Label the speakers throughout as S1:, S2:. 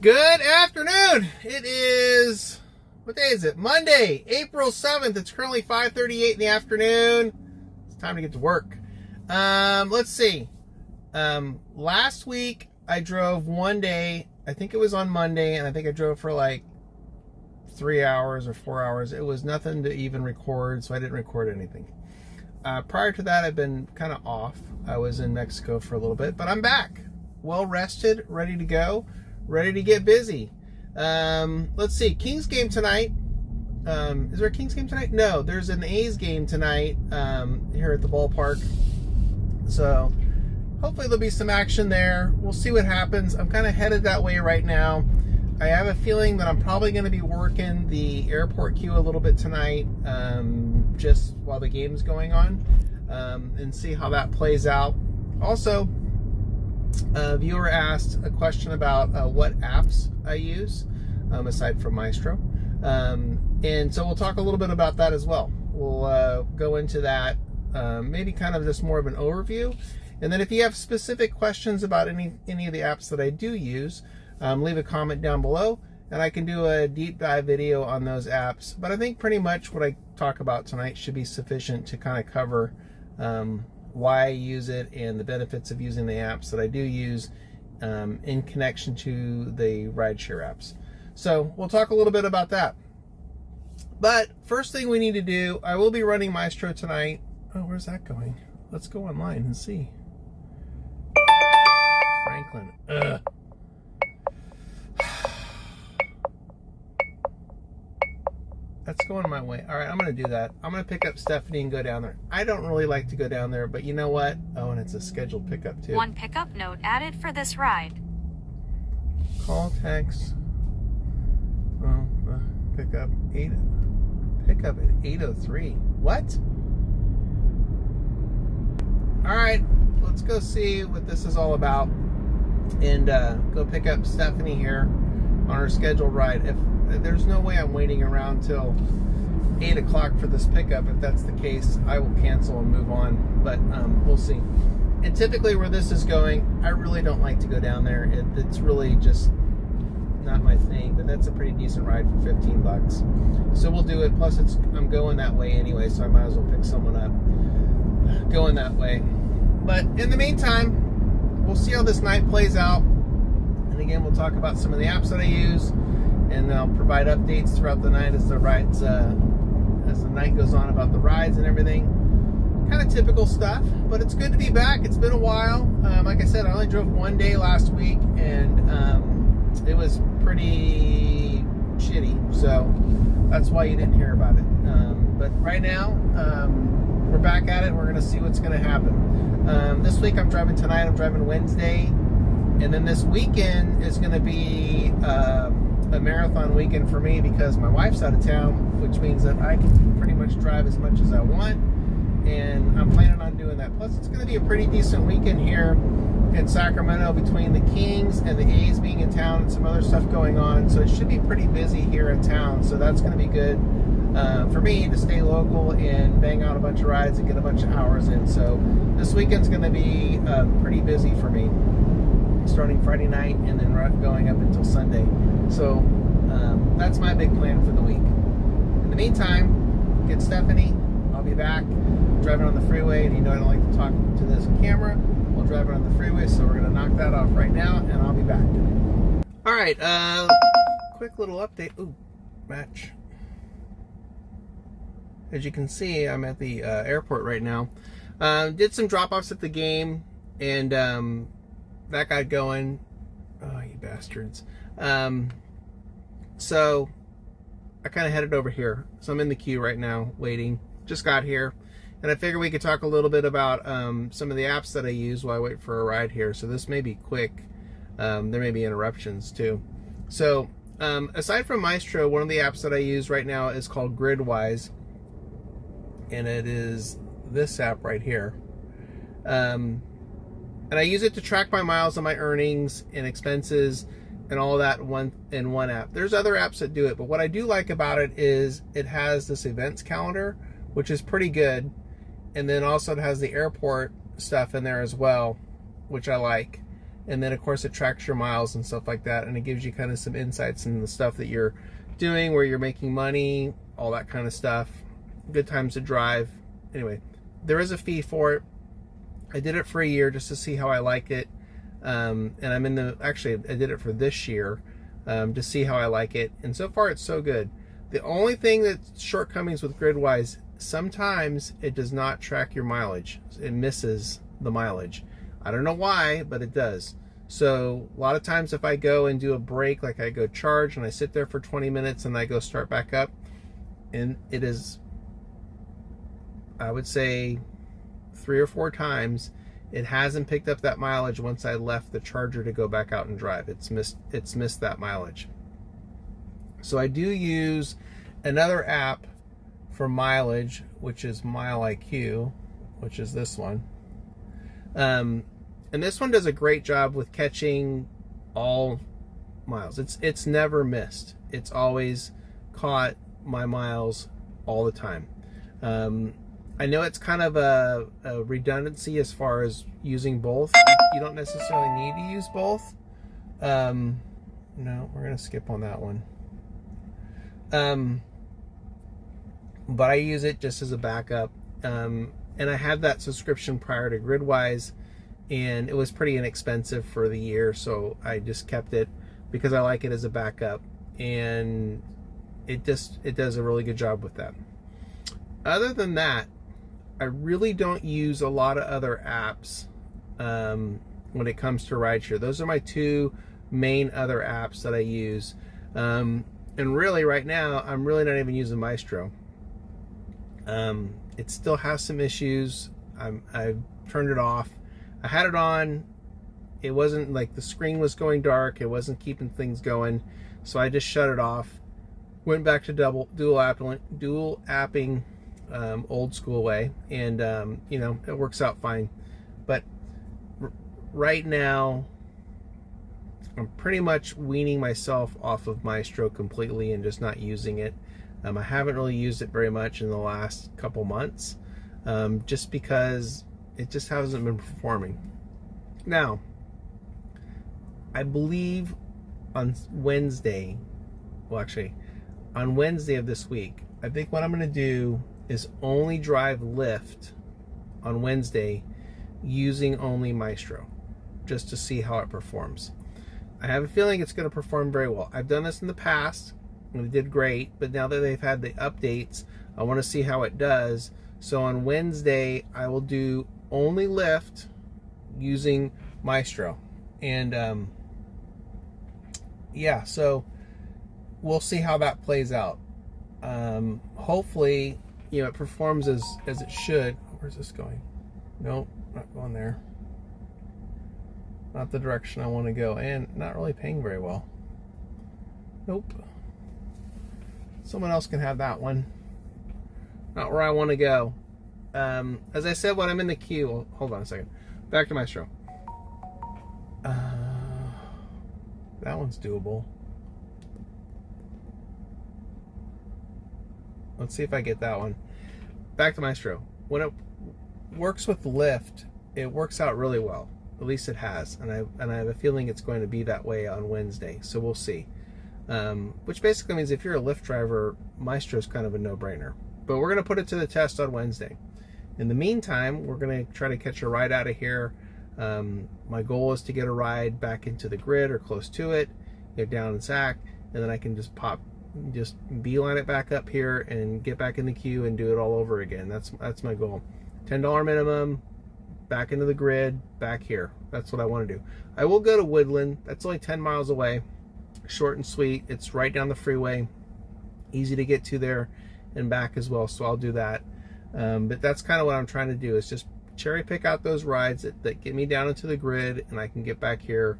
S1: Good afternoon. It is, what day is it? Monday, April 7th. It's currently 5:38 in the afternoon. It's time to get to work. Let's see. Last week I drove one day. I think it was on Monday, and I think I drove for like 3 hours or 4 hours. It was nothing to even record, so I didn't record anything. Prior to that, I've been kind of off. I was in Mexico for a little bit, but I'm back. Well rested, ready to go. Ready to get busy. Let's see. Kings game tonight. Is there a Kings game tonight? No, there's an A's game tonight here at the ballpark. So hopefully there'll be some action there. We'll see what happens. I'm kind of headed that way right now. I have a feeling that I'm probably going to be working the airport queue a little bit tonight, just while the game's going on, and see how that plays out. Also, a viewer asked a question about what apps I use, aside from Mystro. And so we'll talk a little bit about that as well. We'll go into that, maybe kind of just more of an overview. And then if you have specific questions about any of the apps that I do use, leave a comment down below, and I can do a deep dive video on those apps. But I think pretty much what I talk about tonight should be sufficient to kind of cover why I use it and the benefits of using the apps that I do use in connection to the rideshare apps. So we'll talk a little bit about that. But first thing we need to do, I will be running Mystro tonight. Oh, where's that going? Let's go online and see. Franklin. Ugh. That's going my way. All right, I'm going to do that. I'm going to pick up Stephanie and go down there. I don't really like to go down there, but you know what? Oh, and it's a scheduled pickup too.
S2: One pickup note added for this ride.
S1: Call, text. Oh, pickup at 8:03. What? All right, let's go see what this is all about and go pick up Stephanie here on her scheduled ride. If there's no way I'm waiting around till 8 o'clock for this pickup. If that's the case, I will cancel and move on, but we'll see. And typically where this is going, I really don't like to go down there. It's really just not my thing, but that's a pretty decent ride for 15 bucks. So we'll do it. Plus I'm going that way anyway, so I might as well pick someone up going that way. But in the meantime, we'll see how this night plays out. And again, we'll talk about some of the apps that I use, and I'll provide updates throughout the night as the rides, as the night goes on about the rides and everything. Kind of typical stuff, but it's good to be back. It's been a while. Like I said, I only drove one day last week, and it was pretty shitty, so that's why you didn't hear about it. But right now, we're back at it. We're going to see what's going to happen. This week I'm driving tonight. I'm driving Wednesday, and then this weekend is going to be a marathon weekend for me because my wife's out of town, which means that I can pretty much drive as much as I want, and I'm planning on doing that. Plus, it's going to be a pretty decent weekend here in Sacramento between the Kings and the A's being in town and some other stuff going on, so it should be pretty busy here in town, so that's going to be good for me to stay local and bang out a bunch of rides and get a bunch of hours in. So this weekend's going to be pretty busy for me, starting Friday night and then going up until Sunday. So that's my big plan for the week. In the meantime, get Stephanie. I'll be back driving on the freeway, and you know I don't like to talk to this camera while driving on the freeway, so we're going to knock that off right now, and I'll be back. All right, quick little update. Ooh, match. As you can see, I'm at the airport right now. Did some drop-offs at the game, and that got going. Oh, you bastards. So I kind of headed over here. So I'm in the queue right now, waiting. Just got here. And I figured we could talk a little bit about some of the apps that I use while I wait for a ride here. So this may be quick. There may be interruptions too. So aside from Mystro, one of the apps that I use right now is called Gridwise. And it is this app right here. And I use it to track my miles and my earnings and expenses and all that in one app. There's other apps that do it, but what I do like about it is it has this events calendar, which is pretty good. And then also it has the airport stuff in there as well, which I like. And then of course it tracks your miles and stuff like that, and it gives you kind of some insights in the stuff that you're doing, where you're making money, all that kind of stuff, good times to drive. Anyway, there is a fee for it. I did it for a year just to see how I like it. And I'm in the, actually I did it for this year to see how I like it. And so far it's so good. The only thing that's shortcomings with GridWise, sometimes it does not track your mileage. It misses the mileage. I don't know why, but it does. So a lot of times if I go and do a break, like I go charge and I sit there for 20 minutes and I go start back up, and it is, I would say 3 or 4 times, it hasn't picked up that mileage once I left the charger to go back out and drive. It's missed that mileage. So I do use another app for mileage, which is Mile IQ, which is this one. And this one does a great job with catching all miles. It's never missed. It's always caught my miles all the time. I know it's kind of a redundancy as far as using both. You don't necessarily need to use both. No, we're going to skip on that one. But I use it just as a backup. And I had that subscription prior to GridWise, and it was pretty inexpensive for the year, so I just kept it because I like it as a backup, and it does a really good job with that. Other than that, I really don't use a lot of other apps when it comes to rideshare. Those are my 2 main other apps that I use. And really right now, I'm really not even using Mystro. It still has some issues. I've turned it off. I had it on. It wasn't like the screen was going dark. It wasn't keeping things going. So I just shut it off. Went back to dual apping old school way, and you know, it works out fine. But right now I'm pretty much weaning myself off of Mystro completely and just not using it. I haven't really used it very much in the last couple months, just because it just hasn't been performing. Now, I believe on Wednesday, well actually on Wednesday of this week, I think what I'm going to do is only drive Lyft on Wednesday using only Mystro, just to see how it performs. I have a feeling it's going to perform very well. I've done this in the past and it did great, but now that they've had the updates, I want to see how it does. So on Wednesday I will do only Lyft using Mystro, and yeah, so we'll see how that plays out. Hopefully, you know, it performs as it should. Where's this going? Nope, not going there. Not the direction I want to go, and not really paying very well. Nope. Someone else can have that one. Not where I want to go. As I said, when I'm in the queue, hold on a second. Back to Mystro. That one's doable. Let's see if I get that one. Back to Mystro. When it works with Lyft, it works out really well. At least it has, and I have a feeling it's going to be that way on Wednesday. So we'll see. Which basically means if you're a Lyft driver, Mystro's kind of a no-brainer. But we're going to put it to the test on Wednesday. In the meantime, we're going to try to catch a ride out of here. My goal is to get a ride back into the grid or close to it, get down in SAC, and then I can just beeline it back up here and get back in the queue and do it all over again. That's my goal. $10 minimum, back into the grid, back here. That's what I want to do. I will go to Woodland. That's only 10 miles away. Short and sweet. It's right down the freeway. Easy to get to there and back as well, so I'll do that. But that's kind of what I'm trying to do, is just cherry pick out those rides that get me down into the grid, and I can get back here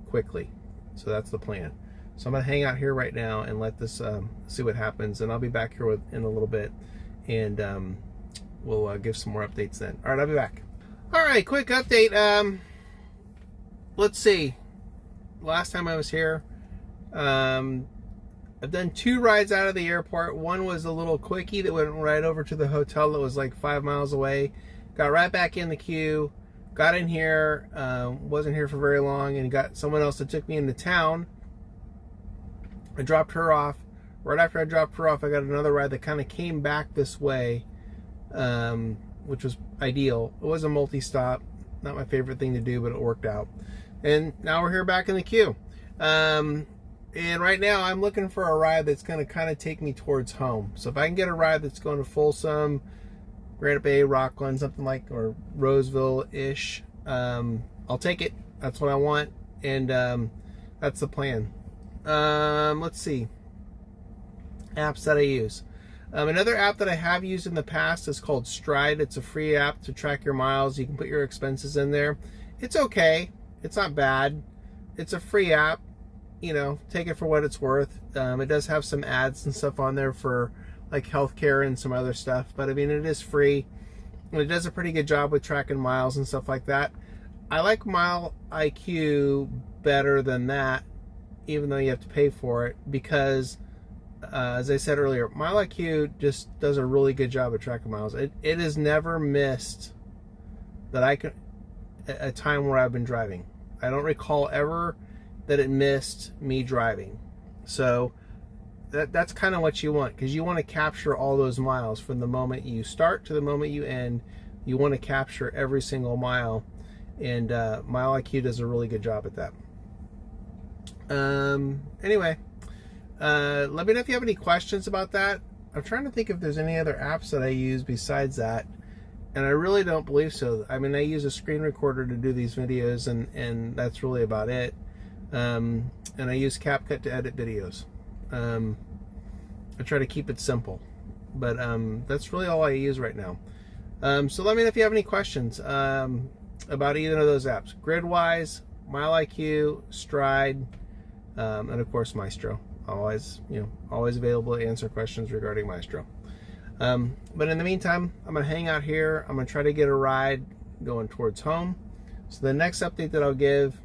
S1: quickly. So that's the plan. So I'm going to hang out here right now and let this see what happens, and I'll be back here in a little bit, and we'll give some more updates then. All right, I'll be back. All right, quick update. Let's see. Last time I was here, I've done 2 rides out of the airport. One was a little quickie that went right over to the hotel that was like 5 miles away. Got right back in the queue, got in here, wasn't here for very long, and got someone else that took me into town. I dropped her off. Right after I dropped her off, I got another ride that kind of came back this way, which was ideal. It was a multi-stop. Not my favorite thing to do, but it worked out. And now we're here back in the queue. And right now I'm looking for a ride that's going to kind of take me towards home. So if I can get a ride that's going to Folsom, Granite Bay, Rockland, something like, or Roseville-ish, I'll take it. That's what I want. And that's the plan. Let's see. Apps that I use. Another app that I have used in the past is called Stride. It's a free app to track your miles. You can put your expenses in there. It's okay. It's not bad. It's a free app. You know, take it for what it's worth. It does have some ads and stuff on there for like healthcare and some other stuff. But I mean, it is free. And it does a pretty good job with tracking miles and stuff like that. I like Mile IQ better than that, even though you have to pay for it, because as I said earlier, Mile IQ just does a really good job of tracking miles. It has never missed that I can a time where I've been driving. I don't recall ever that it missed me driving. So that's kind of what you want, because you want to capture all those miles from the moment you start to the moment you end. You want to capture every single mile, and Mile IQ does a really good job at that. Anyway, let me know if you have any questions about that. I'm trying to think if there's any other apps that I use besides that, and I really don't believe so. I mean, I use a screen recorder to do these videos, and that's really about it. And I use CapCut to edit videos. I try to keep it simple, but that's really all I use right now. So let me know if you have any questions about either of those apps: Gridwise, Mile IQ, Stride, and of course Mystro. Always available to answer questions regarding Mystro. But in the meantime, I'm gonna hang out here. I'm gonna try to get a ride going towards home. So the next update that I'll give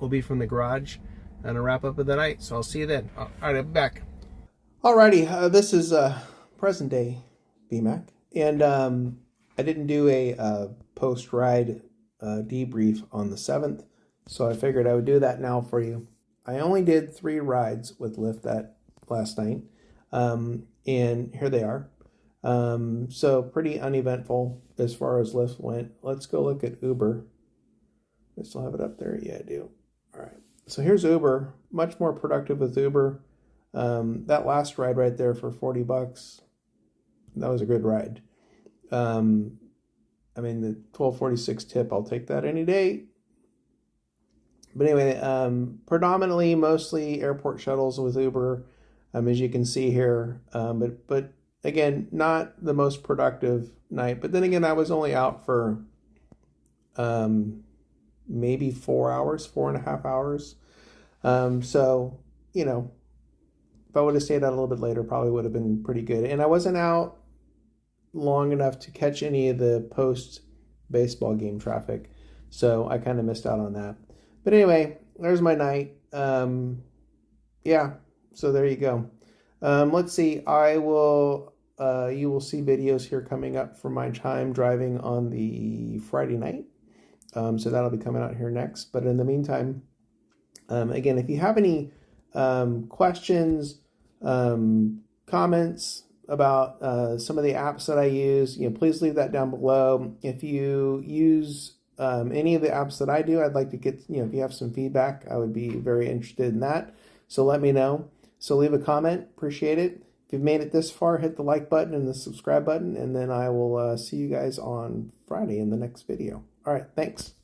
S1: will be from the garage and a wrap up of the night. So I'll see you then. All right, I'm back. Alrighty, this is present day BMAC, and I didn't do a post ride debrief on the 7th, so I figured I would do that now for you. I only did 3 rides with Lyft that last night, and here they are. So pretty uneventful as far as Lyft went. Let's go look at Uber. I still have it up there. Yeah, I do. All right. So here's Uber. Much more productive with Uber. That last ride right there for $40, that was a good ride. I mean, the $12.46 tip, I'll take that any day. But anyway, predominantly, mostly airport shuttles with Uber, as you can see here. But again, not the most productive night. But then again, I was only out for maybe 4 hours, 4.5 hours. So, you know, if I would have stayed out a little bit later, probably would have been pretty good. And I wasn't out long enough to catch any of the post baseball game traffic, so I kind of missed out on that. But anyway, there's my night. Yeah, so there you go. Let's see. You will see videos here coming up for my time driving on the Friday night. So that'll be coming out here next. But in the meantime, again, if you have any questions, comments about some of the apps that I use, please leave that down below. If you use any of the apps that I do, I'd like to get, if you have some feedback, I would be very interested in that. So let me know. So leave a comment. Appreciate it. If you've made it this far, hit the like button and the subscribe button, and then I will see you guys on Friday in the next video. All right, thanks.